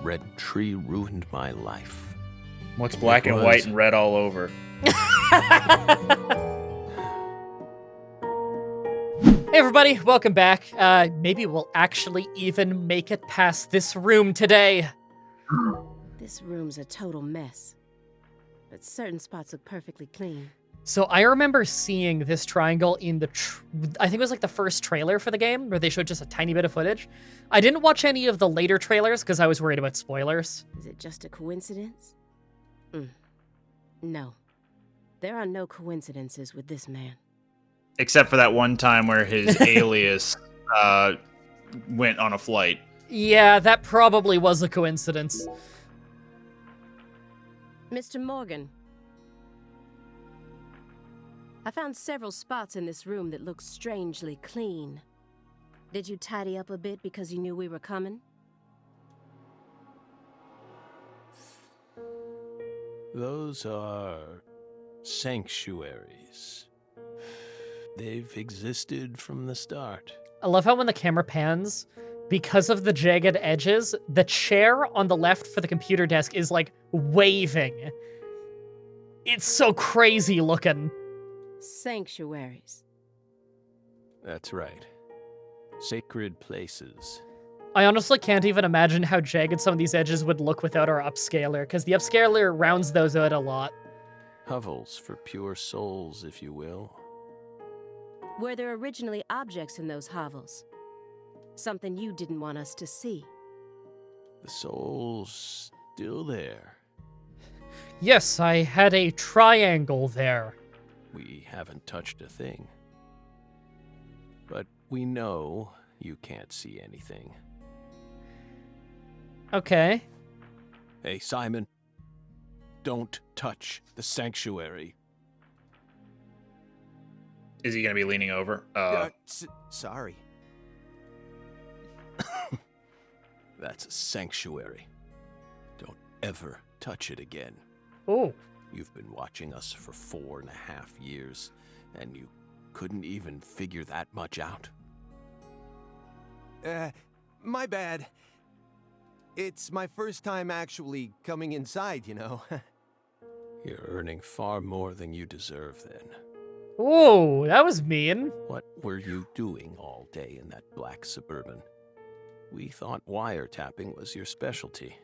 red tree ruined my life. What's black and white and red all over? Hey everybody, welcome back. Maybe we'll actually even make it past this room today. This room's a total mess, but certain spots look perfectly clean. So I remember seeing this triangle in the, I think it was like the first trailer for the game, where they showed just a tiny bit of footage. I didn't watch any of the later trailers because I was worried about spoilers. Is it just a coincidence? No. There are no coincidences with this man. Except for that one time where his alias went on a flight. Yeah, that probably was a coincidence. Mr. Morgan. I found several spots in this room that look strangely clean. Did you tidy up a bit because you knew we were coming? Those are sanctuaries. They've existed from the start. I love how when the camera pans, because of the jagged edges, the chair on the left for the computer desk is like waving. It's so crazy looking. Sanctuaries. That's right. Sacred places. I honestly can't even imagine how jagged some of these edges would look without our upscaler, because the upscaler rounds those out a lot. Hovels for pure souls, if you will. Were there originally objects in those hovels? Something you didn't want us to see? The soul's still there. Yes, I had a triangle there. We haven't touched a thing. But we know you can't see anything. Okay. Hey, Simon. Don't touch the sanctuary. Is he going to be leaning over? Sorry. That's a sanctuary. Don't ever touch it again. Oh. You've been watching us for 4.5 years, and you couldn't even figure that much out? My bad. It's my first time actually coming inside, you know. You're earning far more than you deserve, then. Oh, that was mean. What were you doing all day in that black Suburban? We thought wiretapping was your specialty.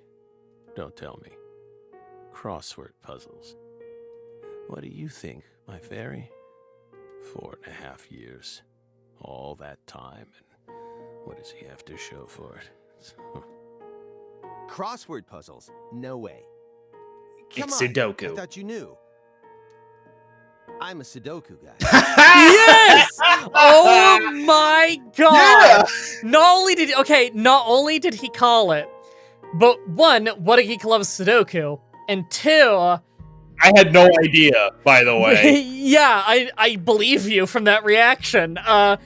Don't tell me. Crossword puzzles. What do you think, my fairy? 4.5 years. All that time, and what does he have to show for it? Crossword puzzles? No way. Come It's on, Sudoku. I thought you knew. I'm a Sudoku guy. Yes! Oh my god! Not only did he call it, but one, Whattageek loves Sudoku, and two, I had no idea, by the way. yeah, I believe you from that reaction. Not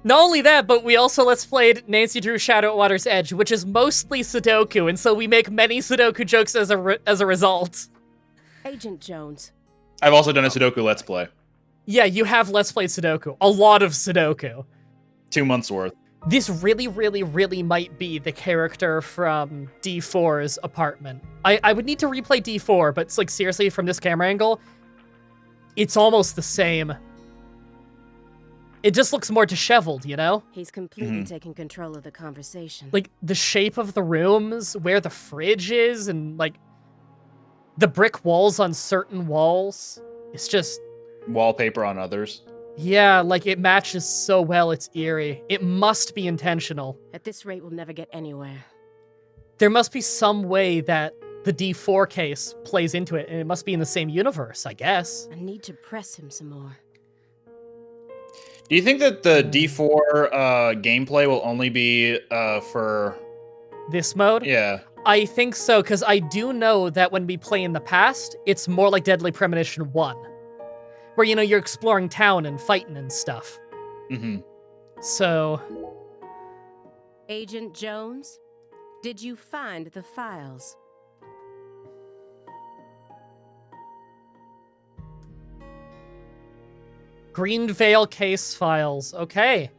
only that, but we also let's played Nancy Drew Shadow at Water's Edge, which is mostly Sudoku, and so we make many Sudoku jokes as a result. Agent Jones. I've also done a Sudoku Let's Play. Yeah, you have Let's Played Sudoku. A lot of Sudoku. 2 months worth. This really, really, really might be the character from D4's apartment. I would need to replay D4, but it's like seriously, from this camera angle, it's almost the same. It just looks more disheveled, you know? He's completely taking control of the conversation. Like, the shape of the rooms, where the fridge is, and like, the brick walls on certain walls. It's just... Wallpaper on others. Yeah, like, it matches so well, it's eerie. It must be intentional. At this rate, we'll never get anywhere. There must be some way that the D4 case plays into it, and it must be in the same universe, I guess. I need to press him some more. Do you think that the D4 gameplay will only be for... This mode? Yeah. I think so, because I do know that when we play in the past, it's more like Deadly Premonition 1. Where, you know, you're exploring town and fighting and stuff. Mm-hmm. So... Agent Jones, did you find the files? Green Veil case files. Okay.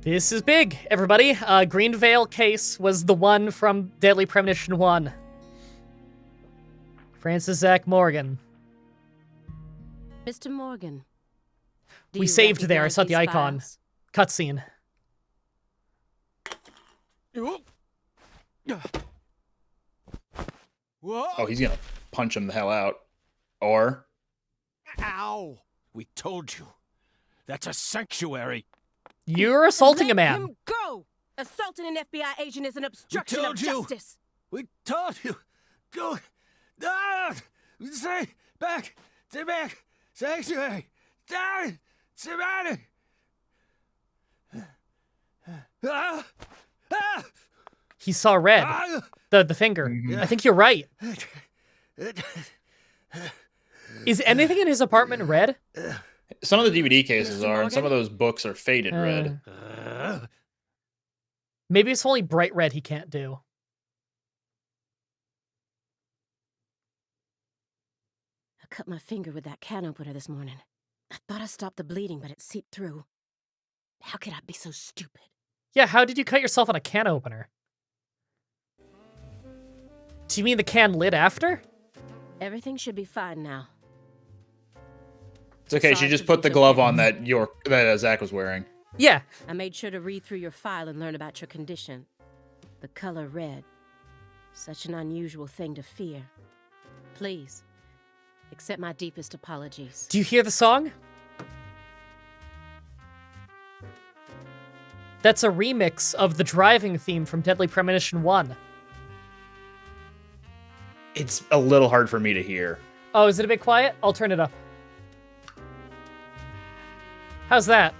This is big, everybody. Greenvale case was the one from Deadly Premonition 1. Francis Zach Morgan. Mr. Morgan. do We you saved there. I recognize saw the these icon. files? Cutscene. Whoa! Oh, he's gonna punch him the hell out. Or Ow! We told you. That's a sanctuary. You're assaulting a Let man. him go! Assaulting an FBI agent is an obstruction of told you. justice. We told you. Go. Ah! Stay back. Stay back. Sanctuary. Down. Surrounded. Ah! Ah! He saw red. Ah! The finger. I think you're right. Is anything in his apartment red? some of the DVD cases Mr. are, and some of Morgan? those books are faded red. Maybe it's only bright red he can't do. I cut my finger with that can opener this morning. I thought I stopped the bleeding, but it seeped through. How could I be so stupid? Yeah, how did you cut yourself on a can opener? Do you mean the can lid after? Everything should be fine now. It's okay. She Sorry just for put the being so glove on careless. that Zach was wearing. Yeah. I made sure to read through your file and learn about your condition. The color red. Such an unusual thing to fear. Please, accept my deepest apologies. Do you hear the song? That's a remix of the driving theme from Deadly Premonition 1. It's a little hard for me to hear. Oh, is it a bit quiet? I'll turn it up. How's that?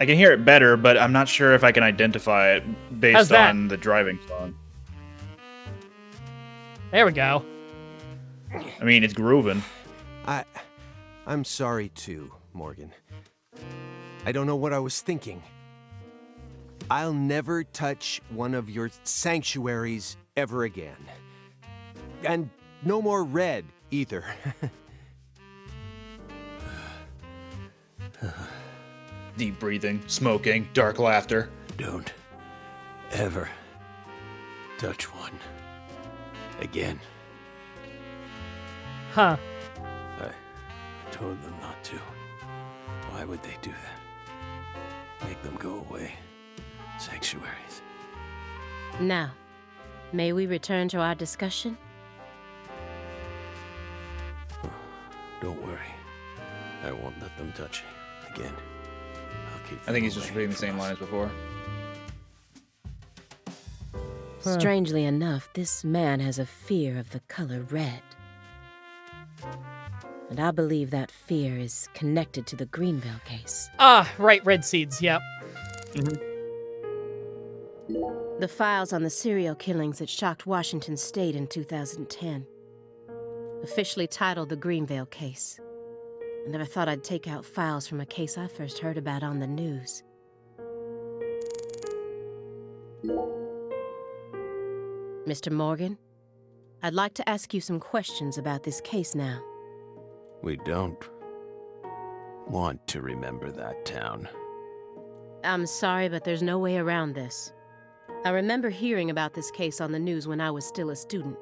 I can hear it better, but I'm not sure if I can identify it How's based that? on the driving song. There we go. I mean, it's grooving. I'm sorry too, Morgan. I don't know what I was thinking. I'll never touch one of your sanctuaries ever again. And no more red either. Deep breathing, smoking, dark laughter. Don't ever touch one again. Huh. I told them not to. Why would they do that? Make them go away. Sanctuaries. Now, may we return to our discussion? Don't worry. I won't let them touch you again. I'll keep I think he's them just away repeating the from same us. line as before. Strangely enough, this man has a fear of the color red. And I believe that fear is connected to the Greenville case. Ah, right, red seeds, yep. The files on the serial killings that shocked Washington State in 2010. Officially titled the Greenville case. I never thought I'd take out files from a case I first heard about on the news. Mr. Morgan, I'd like to ask you some questions about this case now. We don't want to remember that town. I'm sorry, but there's no way around this. I remember hearing about this case on the news when I was still a student.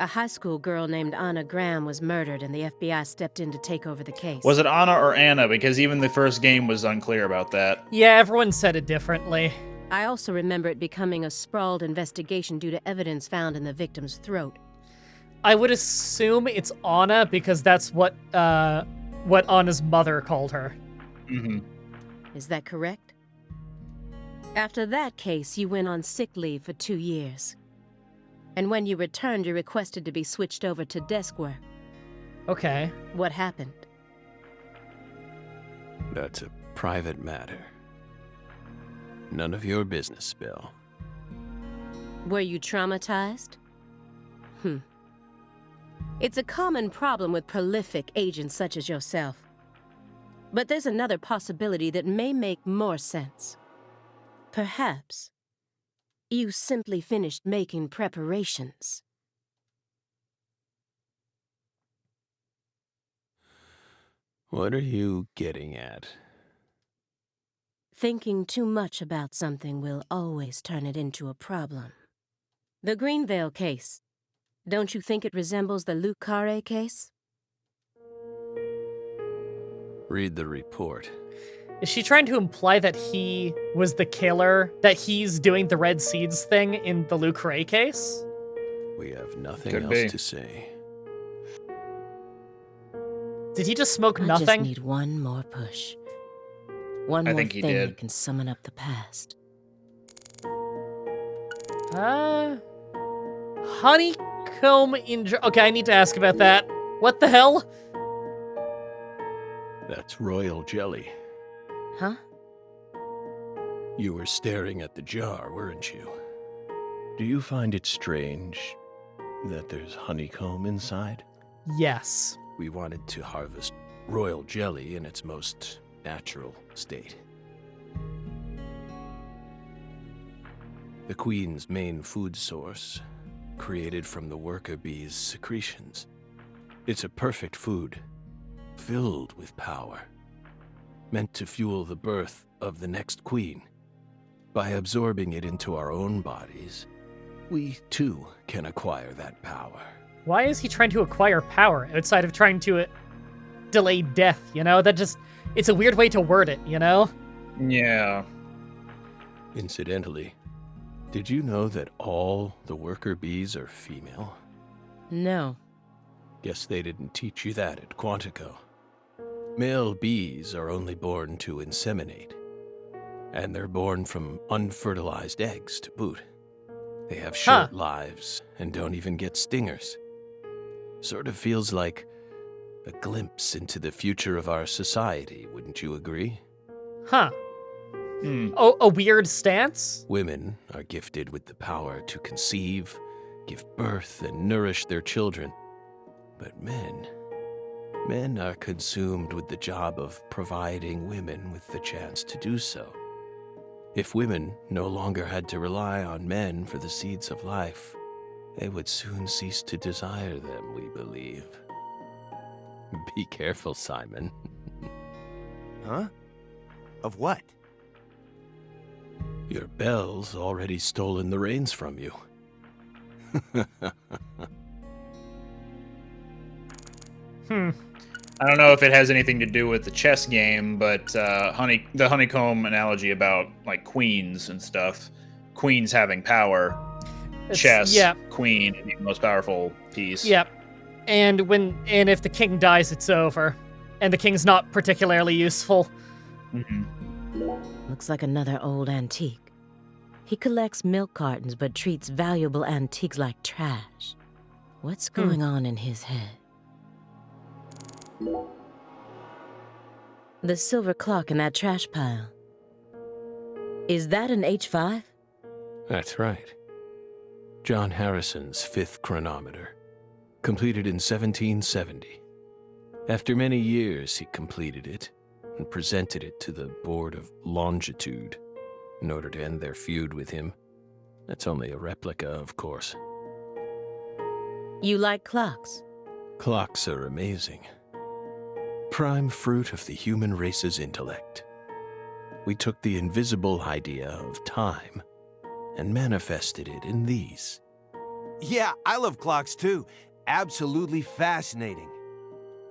A high school girl named Anna Graham was murdered, and the FBI stepped in to take over the case. Was it Anna or Anna? Because even the first game was unclear about that. Yeah, everyone said it differently. I also remember it becoming a sprawled investigation due to evidence found in the victim's throat. I would assume it's Anna because that's what Anna's mother called her. Mm-hmm. Is that correct? After that case, you went on sick leave for 2 years. And when you returned, you requested to be switched over to desk work. Okay. What happened? That's a private matter. None of your business, Bill. Were you traumatized? It's a common problem with prolific agents such as yourself. But there's another possibility that may make more sense. Perhaps you simply finished making preparations. What are you getting at? Thinking too much about something will always turn it into a problem. The Greenvale case. Don't you think it resembles the Luke Carre case? Read the report. Is she trying to imply that he was the killer, that he's doing the Red Seeds thing in the Luke Ray case? We have nothing Could else be. to say. Did he just smoke I nothing? just need one more push. One I more think he thing did. that can summon up the past. Honeycomb injury. Okay, I need to ask about that. What the hell? That's royal jelly. Huh? You were staring at the jar, weren't you? Do you find it strange that there's honeycomb inside? Yes. We wanted to harvest royal jelly in its most natural state. The queen's main food source, created from the worker bee's secretions. It's a perfect food, filled with power, meant to fuel the birth of the next queen. By absorbing it into our own bodies, we too can acquire that power. Why is he trying to acquire power outside of trying to delay death, you know? It's a weird way to word it, you know? Yeah. Incidentally, did you know that all the worker bees are female? No. Guess they didn't teach you that at Quantico. Male bees are only born to inseminate, and they're born from unfertilized eggs to boot. They have short lives and don't even get stingers. Sort of feels like a glimpse into the future of our society, wouldn't you agree? Huh. Hmm. Oh, a weird stance? Women are gifted with the power to conceive, give birth, and nourish their children. But men are consumed with the job of providing women with the chance to do so. If women no longer had to rely on men for the seeds of life, they would soon cease to desire them, we believe. Be careful, Simon. Huh? Of what? Your Belle's already stolen the reins from you. I don't know if it has anything to do with the chess game, but the honeycomb analogy about like queens and stuff, queens having power, chess, Yeah. queen, the most powerful piece. Yep. And if the king dies, it's over. And the king's not particularly useful. Mhm. Looks like another old antique. He collects milk cartons but treats valuable antiques like trash. What's going on in his head? The silver clock in that trash pile. Is that an H5? That's right. John Harrison's 5th chronometer, completed in 1770. After many years, he completed it and presented it to the Board of Longitude in order to end their feud with him. That's only a replica, of course. You like clocks? Clocks are amazing. Prime fruit of the human race's intellect. We took the invisible idea of time and manifested it in these. Yeah, I love clocks too. Absolutely fascinating.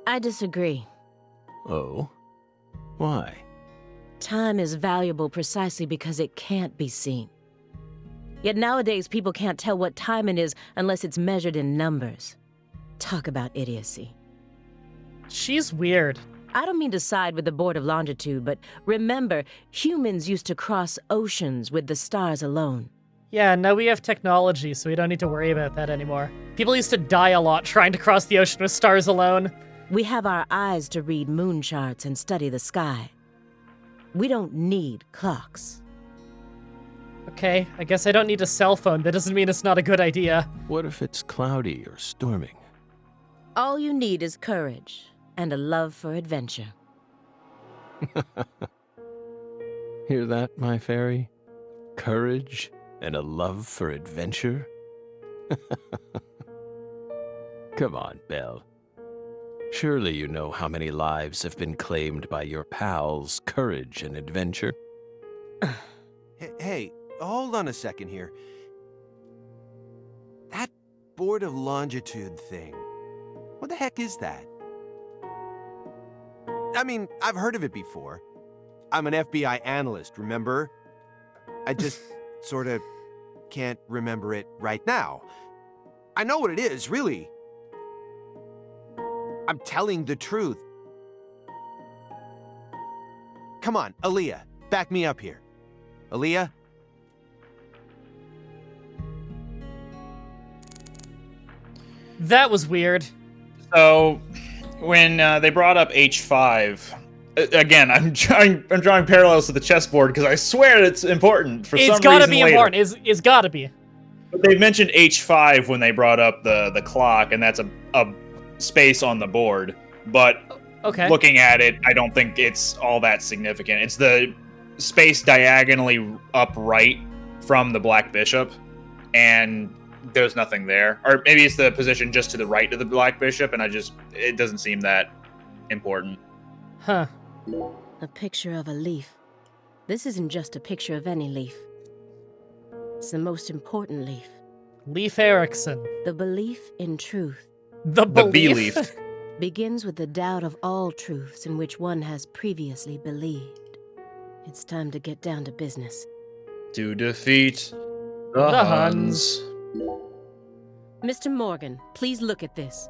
I disagree. Oh? Why? Time is valuable precisely because it can't be seen. Yet nowadays people can't tell what time it is unless it's measured in numbers. Talk about idiocy. She's weird. I don't mean to side with the Board of Longitude, but remember, humans used to cross oceans with the stars alone. Yeah, now we have technology, so we don't need to worry about that anymore. People used to die a lot trying to cross the ocean with stars alone. We have our eyes to read moon charts and study the sky. We don't need clocks. Okay, I guess I don't need a cell phone. That doesn't mean it's not a good idea. What if it's cloudy or storming? All you need is courage and a love for adventure. Hear that, my fairy? Courage and a love for adventure? Come on, Belle. Surely you know how many lives have been claimed by your pals' courage and adventure. Hey, hold on a second here. That board of longitude thing. What the heck is that? I mean, I've heard of it before. I'm an FBI analyst, remember? I just sort of can't remember it right now. I know what it is, really. I'm telling the truth. Come on, Aaliyah, back me up here. Aaliyah? That was weird. So, when they brought up H5, again, I'm drawing parallels to the chessboard because I swear it's important for some reason. It's gotta be later. important. It's gotta be. But they mentioned H5 when they brought up the clock, and that's a space on the board. But Okay. looking at it, I don't think it's all that significant. It's the space diagonally upright from the Black Bishop, and there's nothing there. Or maybe it's the position just to the right of the Black Bishop, and it doesn't seem that important. Huh. A picture of a leaf. This isn't just a picture of any leaf. It's the most important leaf. Leif Erikson. The belief in truth The The belief. B-leaf. begins with the doubt of all truths in which one has previously believed. It's time to get down to business. To defeat the The Huns. Mr. Morgan, please look at this.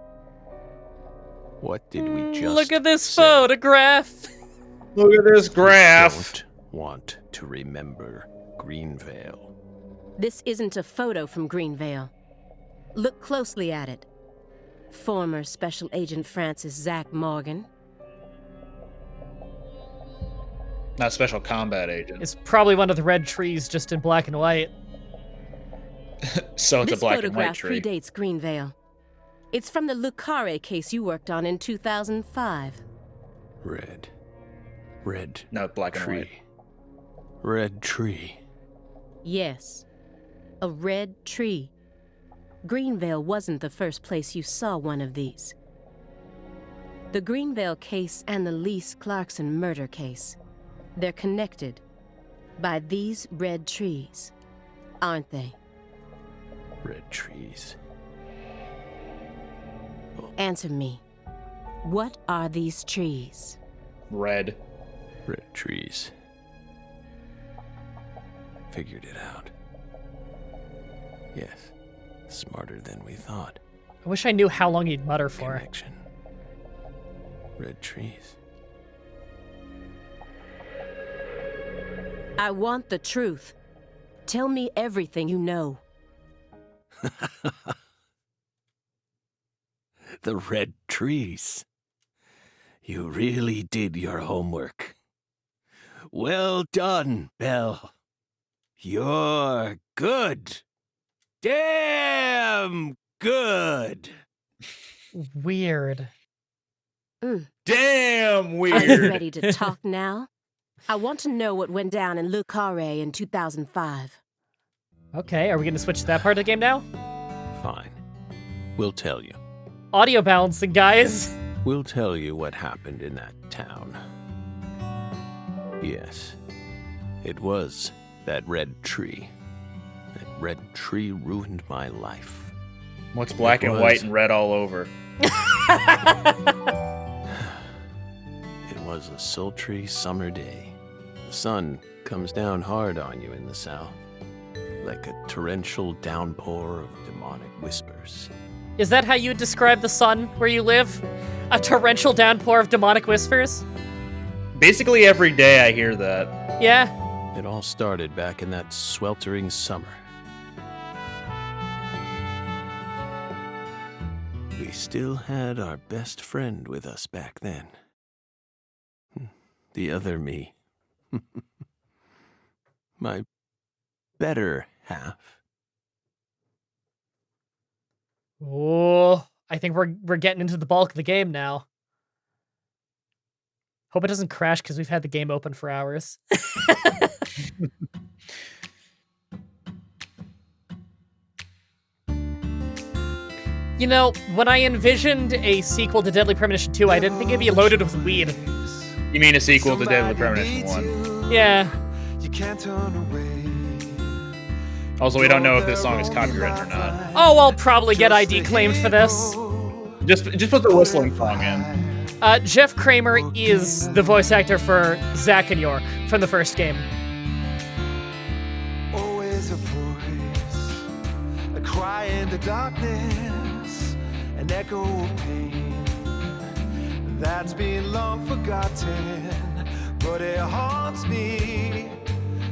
What did we just Look at this say? photograph. Look at this I graph. don't want to remember Greenvale. This isn't a photo from Greenvale. Look closely at it. Former Special Agent Francis Zach Morgan. Not special combat agent. It's probably one of the red trees just in black and white. So it's This a black and white photograph tree. predates Greenvale. It's from the Lucare case you worked on in 2005. Red No, black and white. tree. Red tree. Yes, a red tree. Greenvale wasn't the first place you saw one of these. The Greenvale case and the Lise Clarkson murder case, they're connected by these red trees, aren't they? Red trees. Answer me. What are these trees? Red. Red trees. Figured it out. Yes. Smarter than we thought. I wish I knew how long he'd mutter for. Connection. Red trees. I want the truth. Tell me everything you know. The red trees. You really did your homework. Well done, Belle. You're good. Damn good. Weird. Damn Are you weird. ready to talk now? I want to know what went down in Le Carré in 2005. Okay, are we gonna switch to that part of the game now? Fine. We'll tell you. Audio balancing, guys. We'll tell you what happened in that town. Yes, it was that red tree. That red tree ruined my life. What's black It and white was. and red all over? It was a sultry summer day. The sun comes down hard on you in the south, like a torrential downpour of demonic whispers. Is that how you would describe the sun where you live? A torrential downpour of demonic whispers? Basically every day I hear that. Yeah. It all started back in that sweltering summer. We still had our best friend with us back then. The other me. My better half. Oh, I think we're getting into the bulk of the game now. Hope it doesn't crash because we've had the game open for hours. You know, when I envisioned a sequel to Deadly Premonition 2, I didn't think it'd be loaded with weed. You mean a sequel to Deadly Premonition 1? Yeah. you can't turn away. Also, we don't know if this song is copyrighted or not. Oh, I'll probably get ID claimed for this. Just put the whistling song in. Jeff Kramer is the voice actor for Zack and York from the first game. Always a voice, a cry in the darkness, an echo of pain that's been long forgotten, but it haunts me,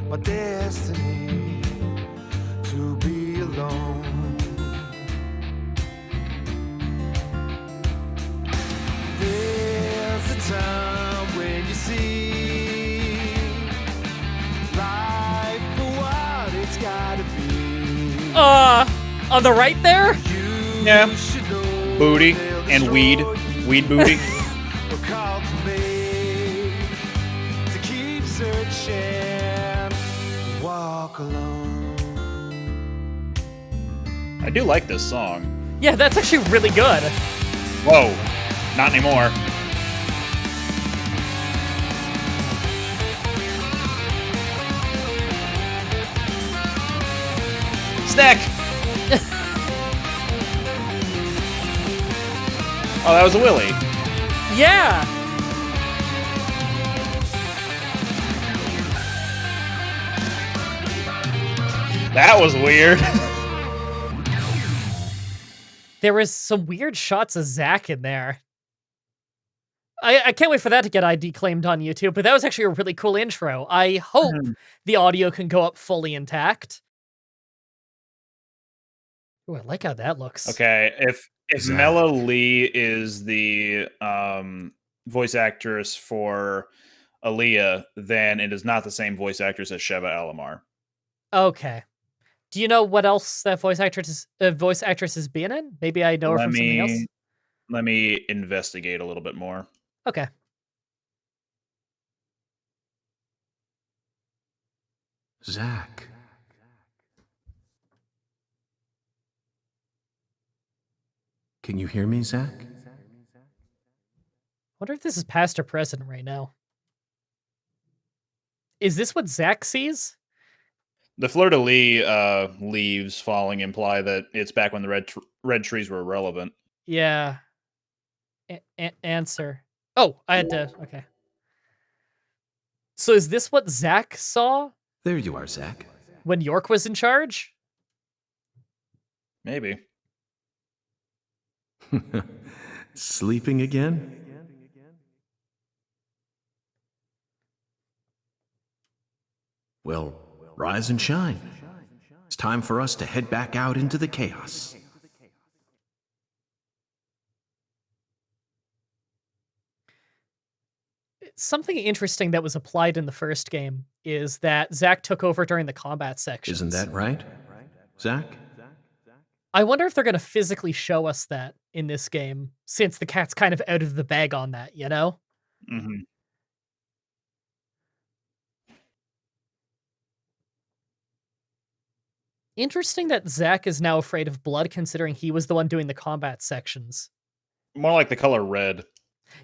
my destiny to be alone. There's a time when you see life for what it's gotta be. On the right there? Yeah. Booty and weed. Weed booty. Call to me to keep searching, walk alone. I do like this song. Yeah, that's actually really good. Whoa. Not anymore. Snack! Oh, that was a Willy. Yeah. That was weird. There was some weird shots of Zack in there. I can't wait for that to get ID claimed on YouTube, but that was actually a really cool intro. I hope the audio can go up fully intact. Ooh, I like how that looks. Okay, if Zack. Mela Lee is the voice actress for Aaliyah, then it is not the same voice actress as Sheba Alomar. Okay. Do you know what else that voice actress has been in? Maybe I know her from something else. Let me investigate a little bit more. Okay. Zack. Can you hear me, Zack? Wonder if this is past or present right now. Is this what Zack sees? The fleur-de-lis leaves falling imply that it's back when the red trees were relevant. Yeah. Answer. Oh, I had to. Okay. So is this what Zack saw There you are, Zack. when York was in charge? Maybe. Sleeping again? Well, rise and shine. It's time for us to head back out into the chaos. Something interesting that was applied in the first game is that Zack took over during the combat sections. Isn't that right, Zack? I wonder if they're going to physically show us that in this game, since the cat's kind of out of the bag on that, you know? Mm-hmm. Interesting that Zack is now afraid of blood, considering he was the one doing the combat sections. More like the color red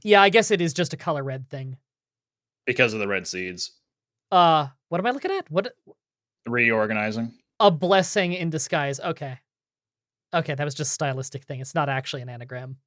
Yeah, I guess it is just a color red thing. because of the red seeds. What am I looking at? What? Reorganizing. A blessing in disguise. Okay. Okay, that was just a stylistic thing. It's not actually an anagram.